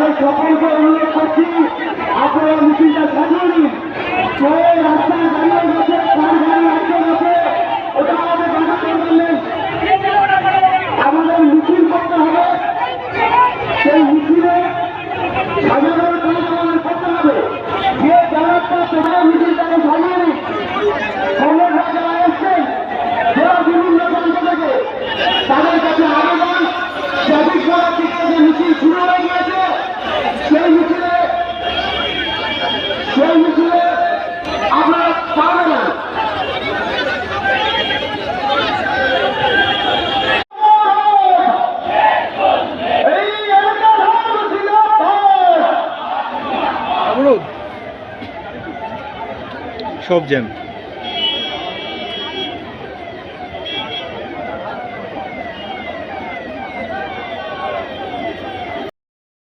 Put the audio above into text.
তাদের সকলকে অনুরোধ করছি আপনারা মিছিলটা সাজিয়ে নিন। রাস্তায় দাঁড়িয়ে গেছে, কার গাড়ি আটকে গেছে, ওটা আমাদের বাধা করবেন। আমাদের মিছিল করতে হবে, সেই মিছিলে সাজানোর কাজ আমাদের করতে হবে। যে যারা মিছিলটাকে সাজিয়ে নিন। সংগঠন যারা এসছেন, যারা বিভিন্ন প্রান্ত থেকে, তাদের কাছে আবেদন ট্রাফিক করার দিকে যে মিছিল শুরু হয়ে গিয়েছে, সেই মিছিলে আপনারা পারবে না। সব জ্যাম।